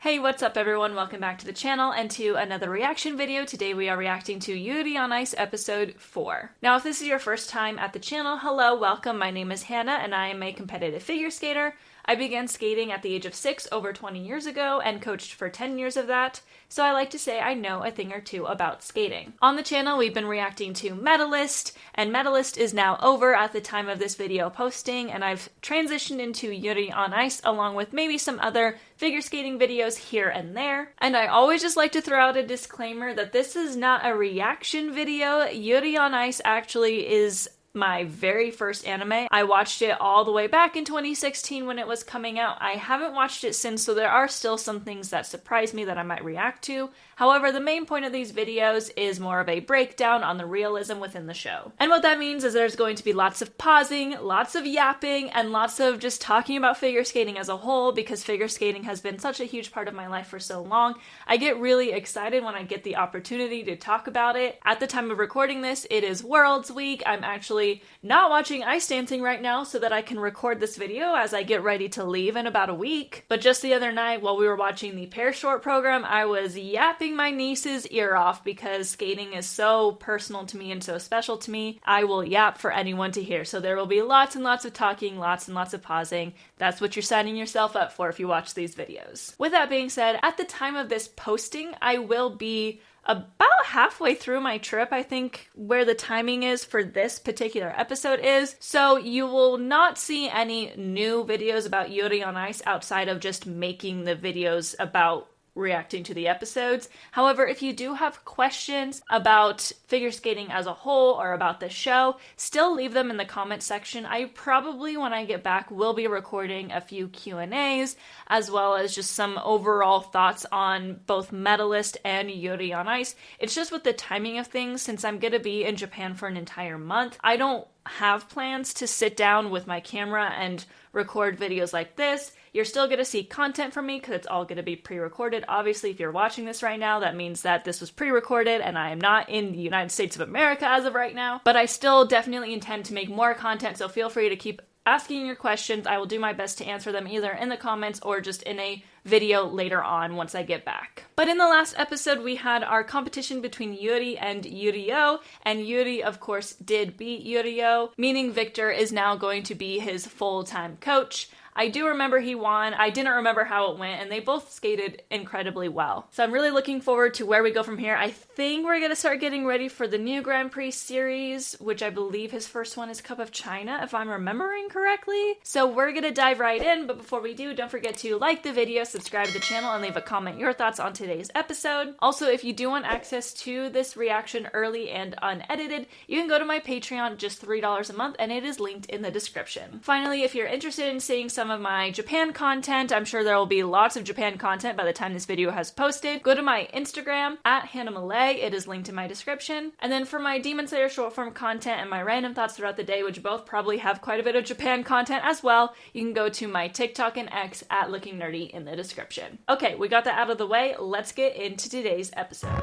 Hey, what's up everyone? Welcome back to the channel and to another reaction video. Today we are reacting to Yuri on Ice episode 4. Now if this is your first time at the channel, hello, welcome. My name is Hannah and I am a competitive figure skater. I began skating at the age of 6 over 20 years ago and coached for 10 years of that, so I like to say I know a thing or two about skating. On the channel we've been reacting to Medalist, and Medalist is now over at the time of this video posting, and I've transitioned into Yuri on Ice along with maybe some other figure skating videos here and there. And I always just like to throw out a disclaimer that this is not a reaction video. Yuri on Ice actually is my very first anime. I watched it all the way back in 2016 when it was coming out. I haven't watched it since, so there are still some things that surprise me that I might react to. However, the main point of these videos is more of a breakdown on the realism within the show. And what that means is there's going to be lots of pausing, lots of yapping, and lots of just talking about figure skating as a whole, because figure skating has been such a huge part of my life for so long. I get really excited when I get the opportunity to talk about it. At the time of recording this, it is Worlds Week. I'm actually not watching ice dancing right now so that I can record this video as I get ready to leave in about a week. But just the other night while we were watching the Pair Short program, I was yapping my niece's ear off because skating is so personal to me and so special to me. I will yap for anyone to hear. So there will be lots and lots of talking, lots and lots of pausing. That's what you're signing yourself up for if you watch these videos. With that being said, at the time of this posting, I will be about halfway through my trip, I think, where the timing is for this particular episode is. So you will not see any new videos about Yuri on Ice outside of just making the videos about reacting to the episodes. However, if you do have questions about figure skating as a whole or about the show, still leave them in the comment section. I probably, when I get back, will be recording a few Q&As as well as just some overall thoughts on both Medalist and Yuri on Ice. It's just with the timing of things, since I'm going to be in Japan for an entire month, I don't have plans to sit down with my camera and record videos like this. You're still going to see content from me because it's all going to be pre-recorded. Obviously, if you're watching this right now, that means that this was pre-recorded and I am not in the United States of America as of right now. But I still definitely intend to make more content, so feel free to keep asking your questions. I will do my best to answer them either in the comments or just in a video later on once I get back. But in the last episode, we had our competition between Yuri and Yurio, and Yuri, of course, did beat Yurio, meaning Victor is now going to be his full-time coach. I do remember he won. I didn't remember how it went, and they both skated incredibly well. So I'm really looking forward to where we go from here. I think we're going to start getting ready for the new Grand Prix series, which I believe his first one is Cup of China, if I'm remembering correctly. So we're going to dive right in, but before we do, don't forget to like the video, subscribe to the channel, and leave a comment your thoughts on today's episode. Also, if you do want access to this reaction early and unedited, you can go to my Patreon, just $3 a month, and it is linked in the description. Finally, if you're interested in seeing some of my Japan content, I'm sure there will be lots of Japan content by the time this video has posted. Go to my Instagram at Hannah Malay, it is linked in my description. And then for my Demon Slayer short form content and my random thoughts throughout the day, which both probably have quite a bit of Japan content as well, you can go to my TikTok and X at lookingnerdy in the description. Okay, we got that out of the way, let's get into today's episode.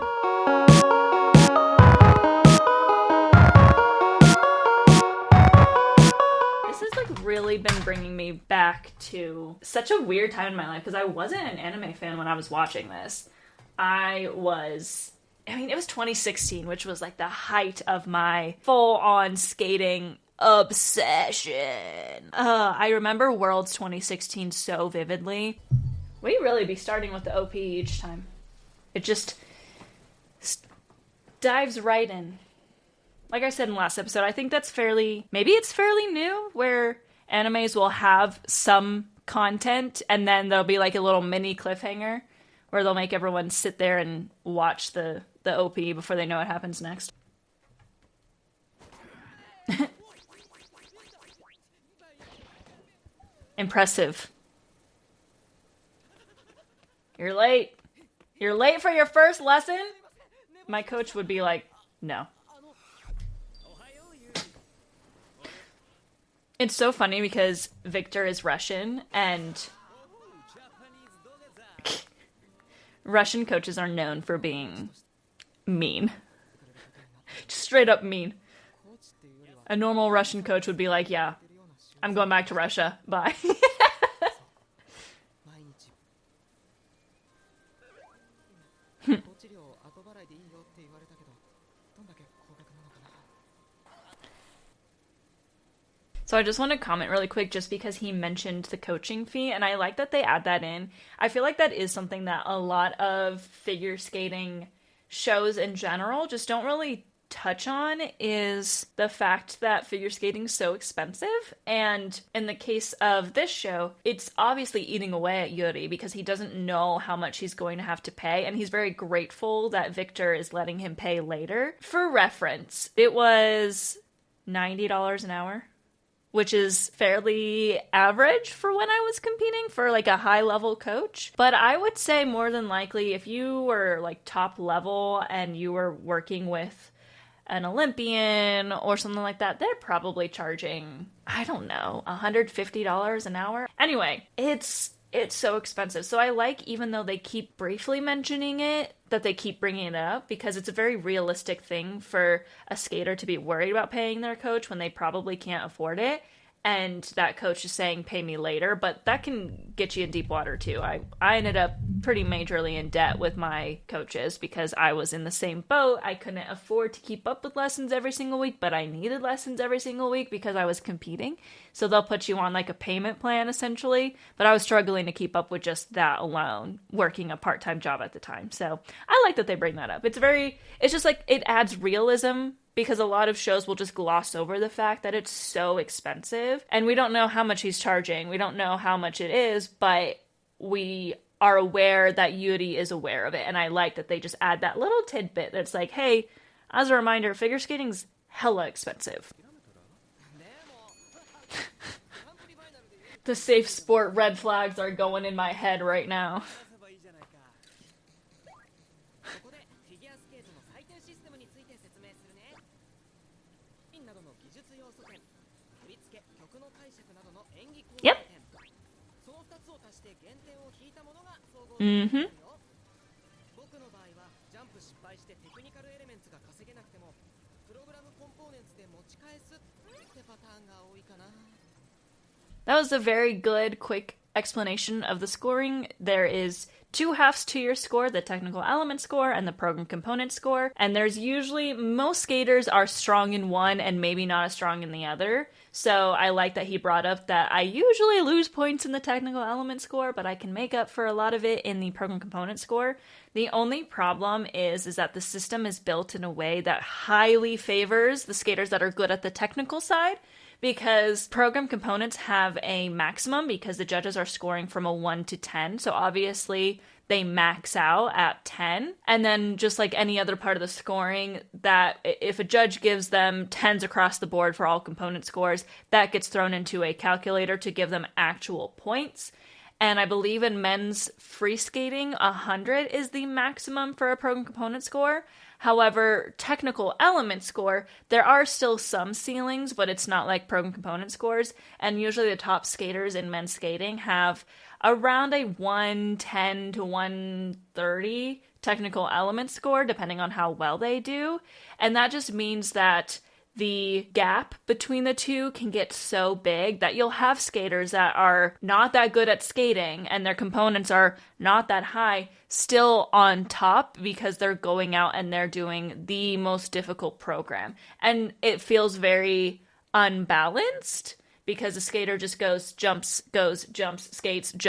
Really been bringing me back to such a weird time in my life because I wasn't an anime fan when I was watching this. It was 2016, which was like the height of my full-on skating obsession. I remember Worlds 2016 so vividly. We really be starting with the OP each time. It just dives right in. Like I said in the last episode, I think that's maybe it's fairly new, where animes will have some content and then there'll be like a little mini cliffhanger where they'll make everyone sit there and watch the OP before they know what happens next. Impressive. You're late. You're late for your first lesson? My coach would be like, no. It's so funny because Victor is Russian, and Russian coaches are known for being mean. Just straight up mean. A normal Russian coach would be like, yeah, I'm going back to Russia. Bye. So I just want to comment really quick just because he mentioned the coaching fee, and I like that they add that in. I feel like that is something that a lot of figure skating shows in general just don't really touch on, is the fact that figure skating is so expensive. And in the case of this show, it's obviously eating away at Yuri because he doesn't know how much he's going to have to pay, and he's very grateful that Victor is letting him pay later. For reference, it was $90 an hour, which is fairly average for when I was competing for like a high level coach. But I would say more than likely, if you were like top level and you were working with an Olympian or something like that, they're probably charging, I don't know, $150 an hour. Anyway, it's so expensive. So I like, even though they keep briefly mentioning it, that they keep bringing it up, because it's a very realistic thing for a skater to be worried about paying their coach when they probably can't afford it. And that coach is saying, pay me later, but that can get you in deep water too. I ended up pretty majorly in debt with my coaches because I was in the same boat. I couldn't afford to keep up with lessons every single week, but I needed lessons every single week because I was competing. So they'll put you on like a payment plan essentially, but I was struggling to keep up with just that alone, working a part-time job at the time. So I like that they bring that up. It's just like, it adds realism, because a lot of shows will just gloss over the fact that it's so expensive, and we don't know how much he's charging. We don't know how much it is, but we are aware that Yuri is aware of it, and I like that they just add that little tidbit that's like, hey, as a reminder, figure skating's hella expensive. The safe sport red flags are going in my head right now. Yep. Mm-hmm. That was a very good, quick explanation of the scoring. There is 2 halves to your score, the technical element score and the program component score. And there's usually, most skaters are strong in one and maybe not as strong in the other. So I like that he brought up that I usually lose points in the technical element score, but I can make up for a lot of it in the program component score. The only problem is that the system is built in a way that highly favors the skaters that are good at the technical side, because program components have a maximum because the judges are scoring from a 1 to 10. So obviously they max out at 10. And then just like any other part of the scoring, that if a judge gives them 10s across the board for all component scores, that gets thrown into a calculator to give them actual points. And I believe in men's free skating, 100 is the maximum for a program component score. However, technical element score, there are still some ceilings, but it's not like program component scores. And usually the top skaters in men's skating have around a 110 to 130 technical element score, depending on how well they do. And that just means that the gap between the two can get so big that you'll have skaters that are not that good at skating and their components are not that high still on top because they're going out and they're doing the most difficult program. And it feels very unbalanced because the skater just goes, jumps, skates,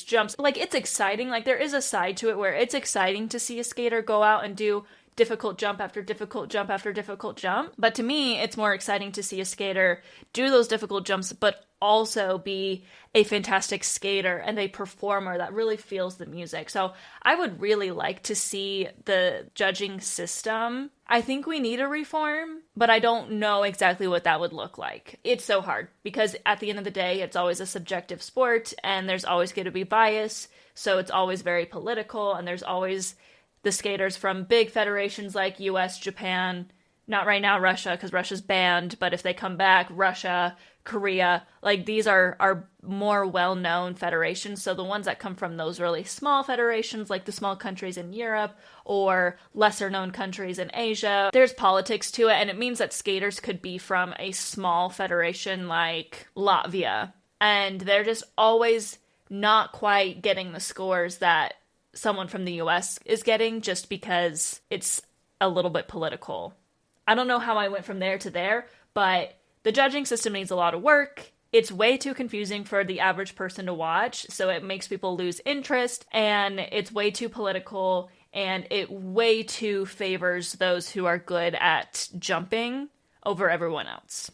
jumps. Like, it's exciting. Like, there is a side to it where it's exciting to see a skater go out and do difficult jump after difficult jump after difficult jump. But to me, it's more exciting to see a skater do those difficult jumps, but also be a fantastic skater and a performer that really feels the music. So I would really like to see the judging system. I think we need a reform, but I don't know exactly what that would look like. It's so hard because at the end of the day, it's always a subjective sport and there's always going to be bias. So it's always very political, and there's always the skaters from big federations like US, Japan, not right now Russia because Russia's banned, but if they come back, Russia, Korea, like these are more well-known federations. So the ones that come from those really small federations, like the small countries in Europe or lesser-known countries in Asia, there's politics to it, and it means that skaters could be from a small federation like Latvia, and they're just always not quite getting the scores that someone from the US is getting, just because it's a little bit political. I don't know how I went from there to there, but the judging system needs a lot of work. It's way too confusing for the average person to watch, so it makes people lose interest, and it's way too political, and it way too favors those who are good at jumping over everyone else.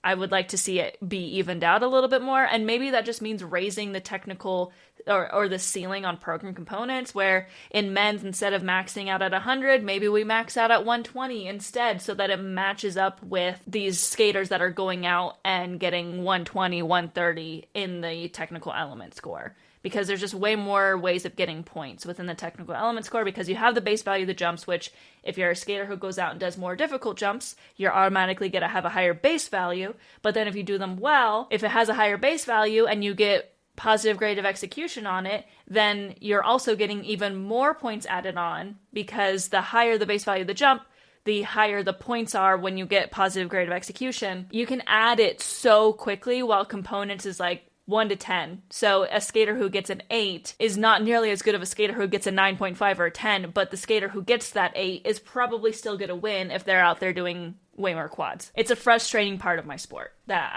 I would like to see it be evened out a little bit more, and maybe that just means raising the technical or the ceiling on program components, where in men's, instead of maxing out at 100, maybe we max out at 120 instead, so that it matches up with these skaters that are going out and getting 120, 130 in the technical element score. Because there's just way more ways of getting points within the technical element score, because you have the base value of the jumps, which if you're a skater who goes out and does more difficult jumps, you're automatically going to have a higher base value. But then if you do them well, if it has a higher base value and you get positive grade of execution on it, then you're also getting even more points added on, because the higher the base value of the jump, the higher the points are when you get positive grade of execution. You can add it so quickly, while components is like 1 to 10. So a skater who gets an 8 is not nearly as good of a skater who gets a 9.5 or a 10, but the skater who gets that 8 is probably still going to win if they're out there doing way more quads. It's a frustrating part of my sport that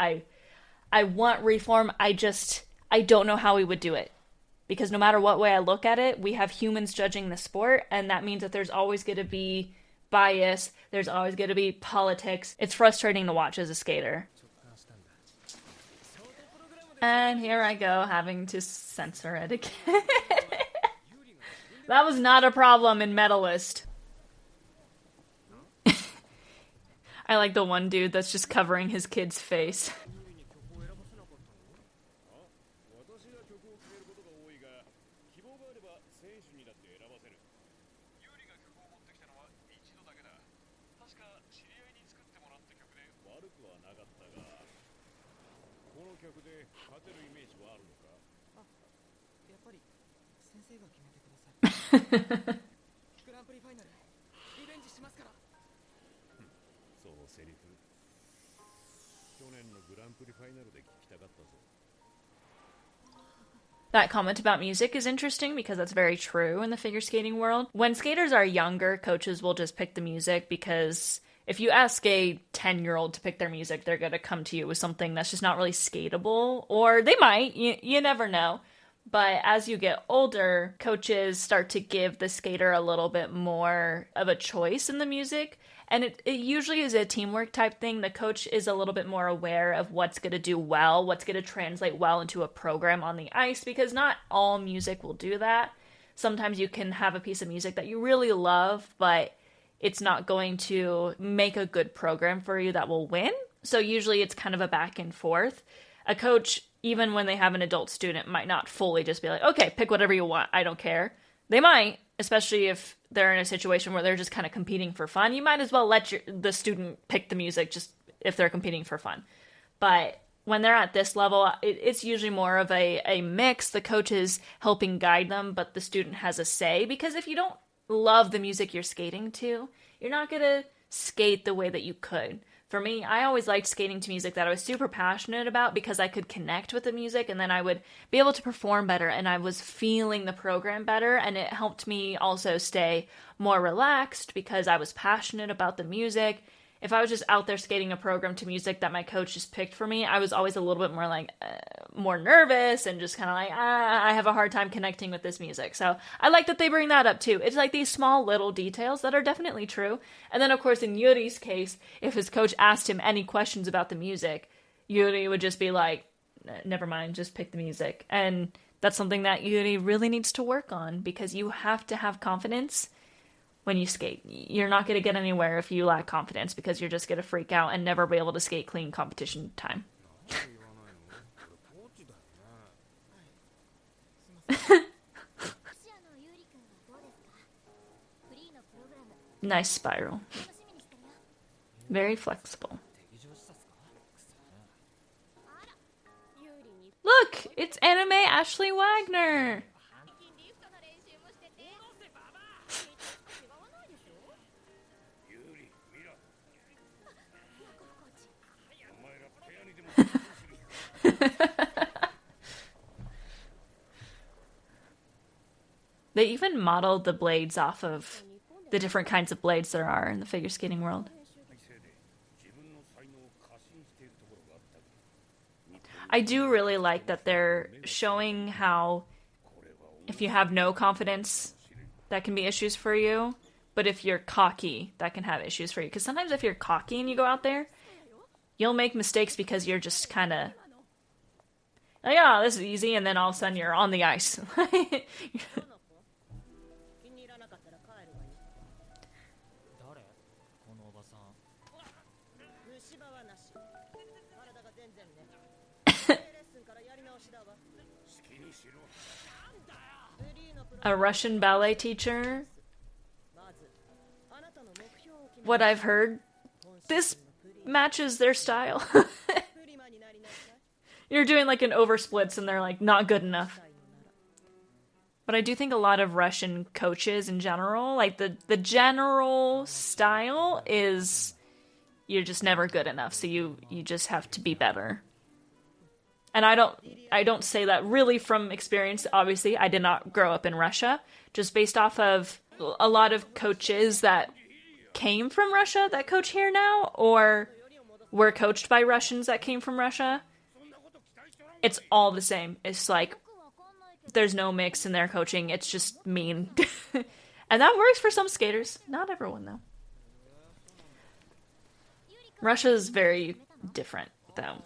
I want reform. I don't know how we would do it, because no matter what way I look at it, we have humans judging the sport, and that means that there's always going to be bias, there's always going to be politics. It's frustrating to watch as a skater. And here I go, having to censor it again. That was not a problem in Medalist. I like the one dude that's just covering his kid's face. That comment about music is interesting, because that's very true in the figure skating world. When skaters are younger, coaches will just pick the music, because if you ask a 10-year-old to pick their music, they're going to come to you with something that's just not really skatable, or they might, you never know. But as you get older, coaches start to give the skater a little bit more of a choice in the music. And it usually is a teamwork type thing. The coach is a little bit more aware of what's going to do well, what's going to translate well into a program on the ice, because not all music will do that. Sometimes you can have a piece of music that you really love, but it's not going to make a good program for you that will win. So usually it's kind of a back and forth. A coach, even when they have an adult student, might not fully just be like, okay, pick whatever you want, I don't care. They might, especially if they're in a situation where they're just kind of competing for fun. You might as well let the student pick the music just if they're competing for fun. But when they're at this level, it's usually more of a mix. The coach is helping guide them, but the student has a say. Because if you don't love the music you're skating to, you're not going to skate the way that you could. For me, I always liked skating to music that I was super passionate about, because I could connect with the music, and then I would be able to perform better, and I was feeling the program better, and it helped me also stay more relaxed because I was passionate about the music. If I was just out there skating a program to music that my coach just picked for me, I was always a little bit more like more nervous and just kind of like, I have a hard time connecting with this music. So I like that they bring that up too. It's like these small little details that are definitely true. And then of course in Yuri's case, if his coach asked him any questions about the music, Yuri would just be like, never mind, just pick the music. And that's something that Yuri really needs to work on, because you have to have confidence when you skate. You're not going to get anywhere if you lack confidence, because you're just going to freak out and never be able to skate clean competition time. Nice spiral. Very flexible. Look! It's anime Ashley Wagner! They even modeled the blades off of the different kinds of blades there are in the figure skating world. I do really like that they're showing how if you have no confidence, that can be issues for you. But if you're cocky, that can have issues for you. Because sometimes if you're cocky and you go out there, you'll make mistakes because you're just kind of, oh yeah, this is easy. And then all of a sudden you're on the ice. A Russian ballet teacher. What I've heard, this matches their style. You're doing like an oversplits and they're like not good enough. But I do think a lot of Russian coaches in general, like the general style is you're just never good enough, so you just have to be better. And I don't say that really from experience. Obviously, I did not grow up in Russia. Just based off of a lot of coaches that came from Russia that coach here now, or were coached by Russians that came from Russia. It's all the same. It's like there's no mix in their coaching. It's just mean. And that works for some skaters. Not everyone, though. Russia is very different, though.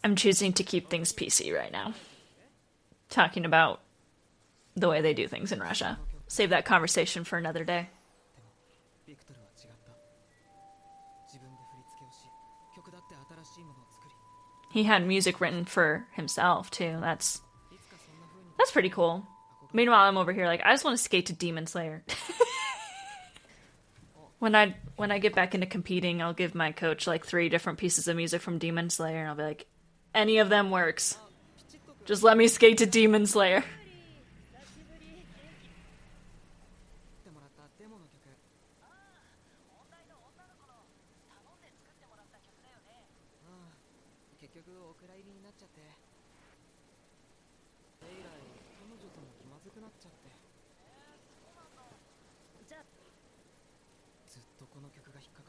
I'm choosing to keep things PC right now. Talking about the way they do things in Russia. Save that conversation for another day. He had music written for himself, too. That's pretty cool. Meanwhile, I'm over here like, I just want to skate to Demon Slayer. When I get back into competing, I'll give my coach like 3 different pieces of music from Demon Slayer, and I'll be like, any of them works. Just let me skate to Demon Slayer.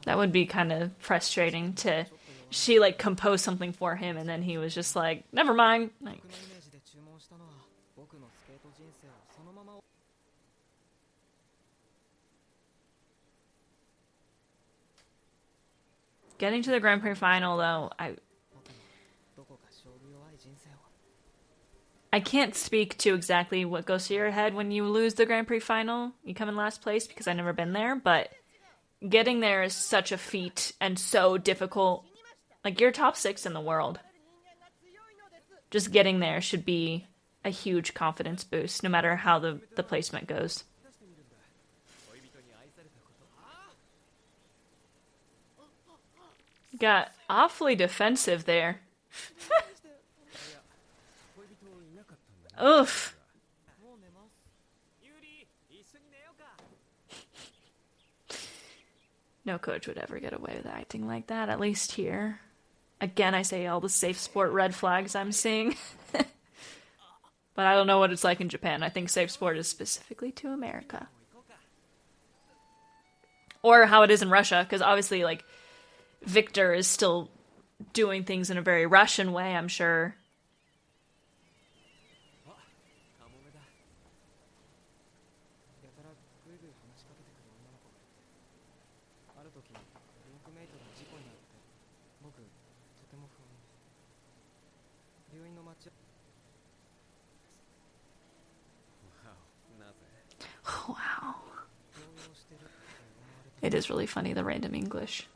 That would be kind of frustrating to... She, like, composed something for him, and then he was just like, never mind. Like, getting to the Grand Prix final, though, I can't speak to exactly what goes through your head when you lose the Grand Prix final. You come in last place, because I've never been there, but getting there is such a feat and so difficult. Like, you're top 6 in the world. Just getting there should be a huge confidence boost, no matter how the placement goes. Got awfully defensive there. Oof. No coach would ever get away with acting like that, at least here. Again, I say all the safe sport red flags I'm seeing. But I don't know what it's like in Japan. I think safe sport is specifically to America. Or how it is in Russia, because obviously, like, Victor is still doing things in a very Russian way, I'm sure. Wow. It is really funny, the random English.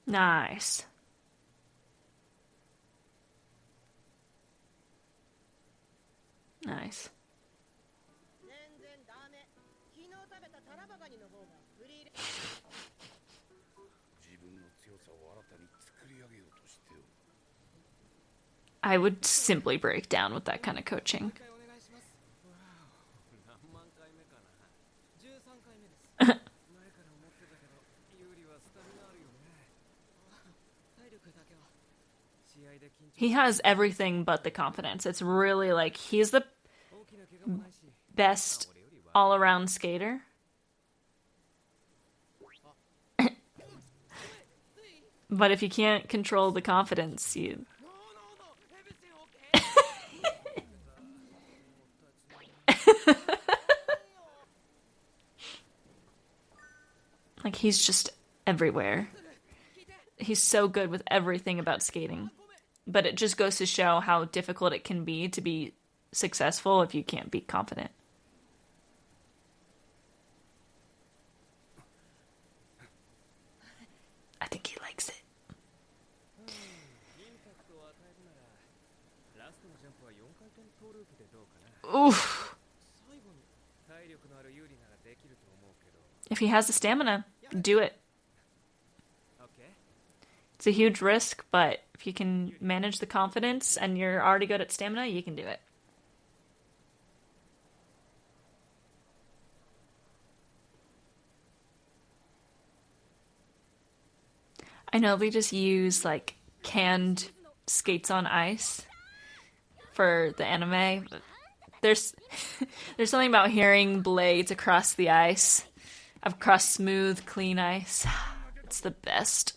Nice. ice. I would simply break down with that kind of coaching. He has everything but the confidence. It's really like he's the best all-around skater. But if you can't control the confidence, you... Like, he's just everywhere. He's so good with everything about skating. But it just goes to show how difficult it can be to be successful if you can't be confident. I think he likes it. Oof. If he has the stamina, do it. It's a huge risk, but if you can manage the confidence and you're already good at stamina, you can do it. I know they just use like canned skates on ice for the anime. There's something about hearing blades across the ice, across smooth, clean ice. It's the best.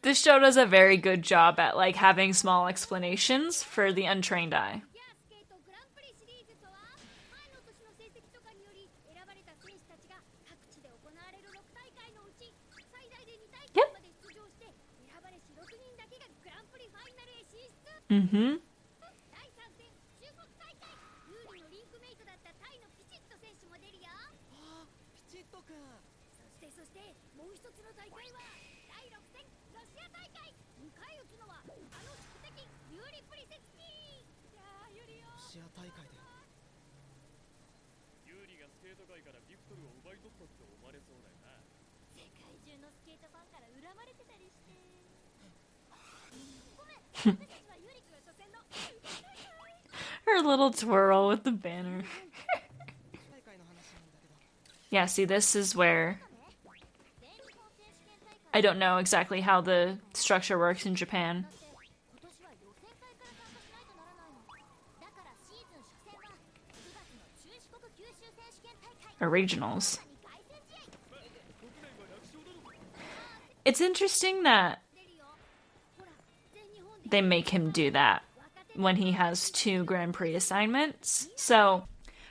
This show does a very good job at like having small explanations for the untrained eye. Yep. Mm-hmm. Her little twirl with the banner. Yeah, see, this is where... I don't know exactly how the structure works in Japan. Or regionals. It's interesting that they make him do that when he has 2 Grand Prix assignments. So,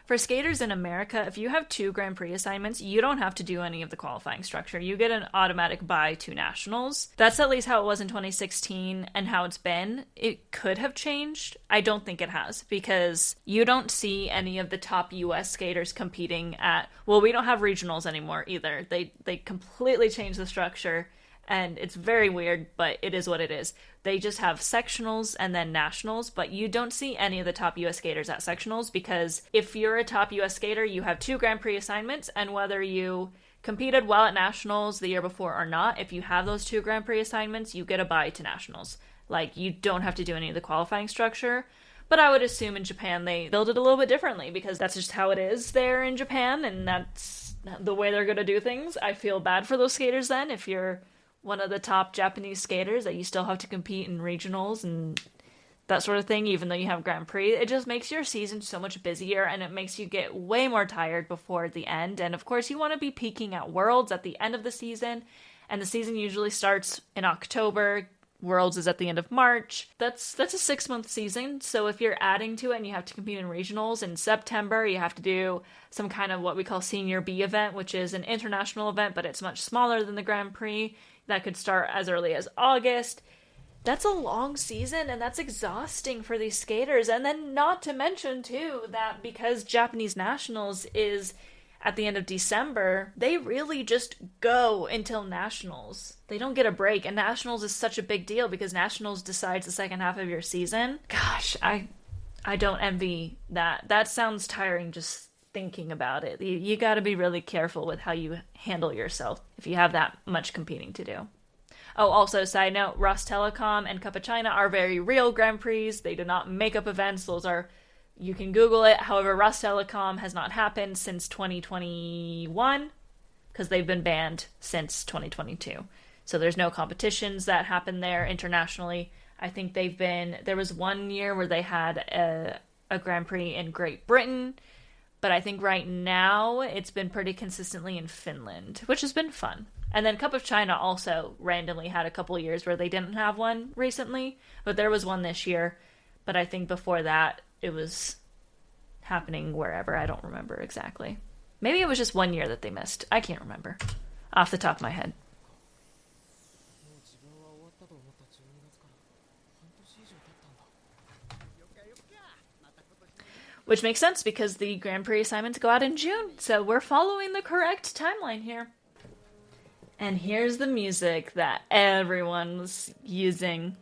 for skaters in America, if you have 2 Grand Prix assignments, you don't have to do any of the qualifying structure. You get an automatic bye to nationals. That's at least how it was in 2016 and how it's been. It could have changed. I don't think it has, because you don't see any of the top US skaters competing at... Well, we don't have regionals anymore either. They completely changed the structure. And it's very weird, but it is what it is. They just have sectionals and then nationals, but you don't see any of the top US skaters at sectionals, because if you're a top US skater, you have 2 Grand Prix assignments, and whether you competed well at nationals the year before or not, if you have those 2 Grand Prix assignments, you get a bye to nationals. Like, you don't have to do any of the qualifying structure. But I would assume in Japan they build it a little bit differently, because that's just how it is there in Japan, and that's the way they're going to do things. I feel bad for those skaters then, if you're one of the top Japanese skaters, that you still have to compete in regionals and that sort of thing, even though you have Grand Prix. It just makes your season so much busier, and it makes you get way more tired before the end. And of course, you want to be peaking at Worlds at the end of the season, and the season usually starts in October. Worlds is at the end of March. That's a 6-month season, so if you're adding to it and you have to compete in regionals in September, you have to do some kind of what we call Senior B event, which is an international event, but it's much smaller than the Grand Prix. That could start as early as August. That's a long season, and that's exhausting for these skaters. And then not to mention, too, that because Japanese Nationals is at the end of December, they really just go until Nationals. They don't get a break, and Nationals is such a big deal because Nationals decides the second half of your season. Gosh, I don't envy that. That sounds tiring just thinking about it. You got to be really careful with how you handle yourself if you have that much competing to do. Oh, also, side note, Rostelecom and Cup of China are very real Grand Prix. They do not make up events. Those are, you can Google it. However, Rostelecom has not happened since 2021 because they've been banned since 2022. So there's no competitions that happen there internationally. I think there was one year where they had a Grand Prix in Great Britain, but I think right now it's been pretty consistently in Finland, which has been fun. And then Cup of China also randomly had a couple years where they didn't have one recently, but there was one this year. But I think before that, it was happening wherever. I don't remember exactly. Maybe it was just one year that they missed. I can't remember off the top of my head. Which makes sense because the Grand Prix assignments go out in June. So we're following the correct timeline here. And here's the music that everyone was using.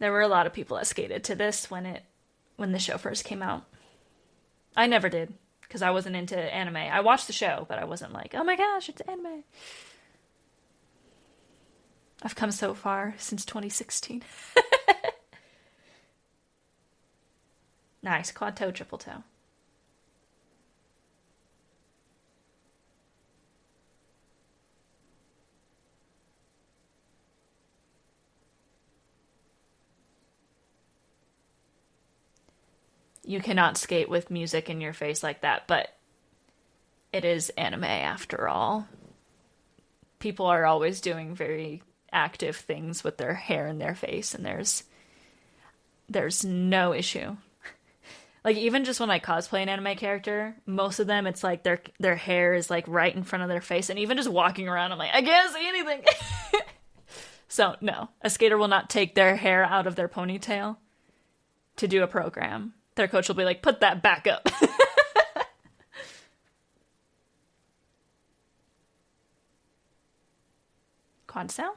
There were a lot of people that skated to this when the show first came out. I never did, because I wasn't into anime. I watched the show, but I wasn't like, oh my gosh, it's anime. I've come so far since 2016. Nice, quad toe, triple toe. You cannot skate with music in your face like that, but it is anime after all. People are always doing very active things with their hair in their face, and there's no issue. Like, even just when I cosplay an anime character, most of them, it's like their hair is like right in front of their face, and even just walking around, I'm like, I can't see anything. So, no, a skater will not take their hair out of their ponytail to do a program. Their coach will be like, put that back up. Quad sound?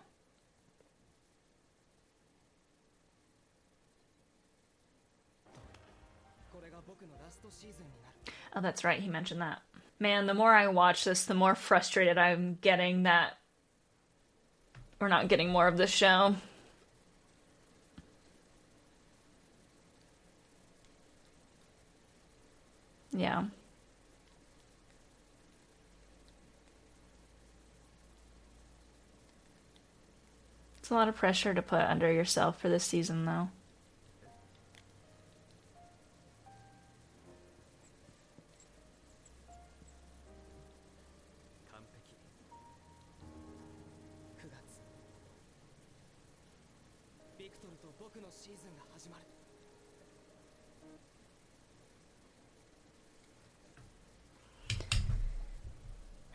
Oh, that's right. He mentioned that. Man, the more I watch this, the more frustrated I'm getting that we're not getting more of this show. Yeah. It's a lot of pressure to put under yourself for this season, though.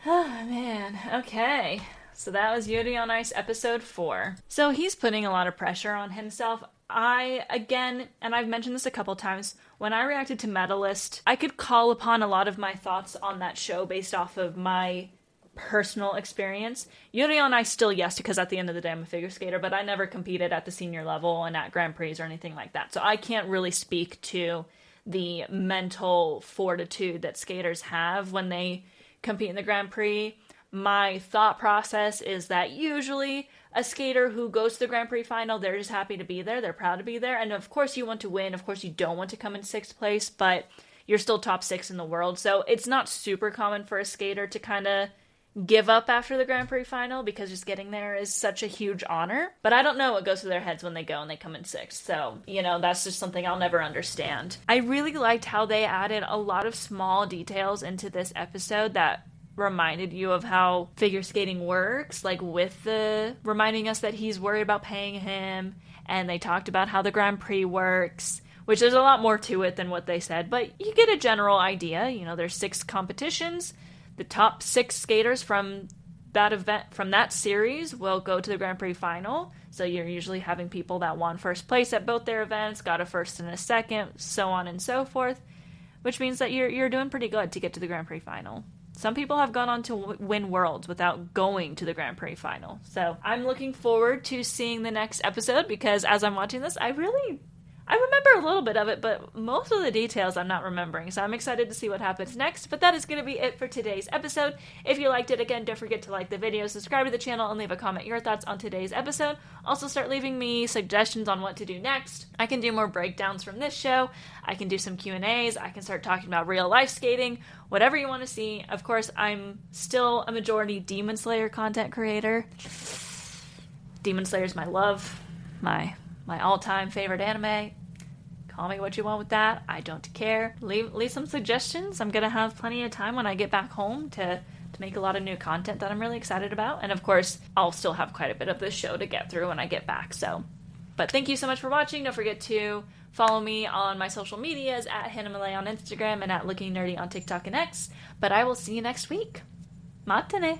Oh, man. Okay. So that was Yuri on Ice episode 4. So he's putting a lot of pressure on himself. Again, and I've mentioned this a couple times, when I reacted to Medalist, I could call upon a lot of my thoughts on that show based off of my personal experience. Yuri on Ice still yes, because at the end of the day I'm a figure skater, but I never competed at the senior level and at Grand Prix or anything like that. So I can't really speak to the mental fortitude that skaters have when they compete in the Grand Prix. My thought process is that usually a skater who goes to the Grand Prix final, they're just happy to be there. They're proud to be there. And of course you want to win. Of course you don't want to come in 6th place, but you're still top 6 in the world. So it's not super common for a skater to kind of give up after the Grand Prix final because just getting there is such a huge honor. But I don't know what goes through their heads when they go and they come in 6th. So, that's just something I'll never understand. I really liked how they added a lot of small details into this episode that reminded you of how figure skating works, like with the reminding us that he's worried about paying him, and they talked about how the Grand Prix works, which there's a lot more to it than what they said, but you get a general idea. There's 6 competitions. The top 6 skaters from that event, from that series, will go to the Grand Prix final. So you're usually having people that won first place at both their events, got a first and a second, so on and so forth, which means that you're doing pretty good to get to the Grand Prix final. Some people have gone on to win worlds without going to the Grand Prix final. So I'm looking forward to seeing the next episode, because as I'm watching this, I remember a little bit of it, but most of the details I'm not remembering. So I'm excited to see what happens next. But that is going to be it for today's episode. If you liked it, again, don't forget to like the video, subscribe to the channel, and leave a comment your thoughts on today's episode. Also start leaving me suggestions on what to do next. I can do more breakdowns from this show. I can do some Q&As. I can start talking about real life skating, whatever you want to see. Of course, I'm still a majority Demon Slayer content creator. Demon Slayer is my love, my all-time favorite anime. Call me what you want with that. I don't care. Leave some suggestions. I'm going to have plenty of time when I get back home to make a lot of new content that I'm really excited about. And of course, I'll still have quite a bit of this show to get through when I get back. But thank you so much for watching. Don't forget to follow me on my social medias at Hannah Malay on Instagram and at lookingnerdy on TikTok and X. But I will see you next week. Matane!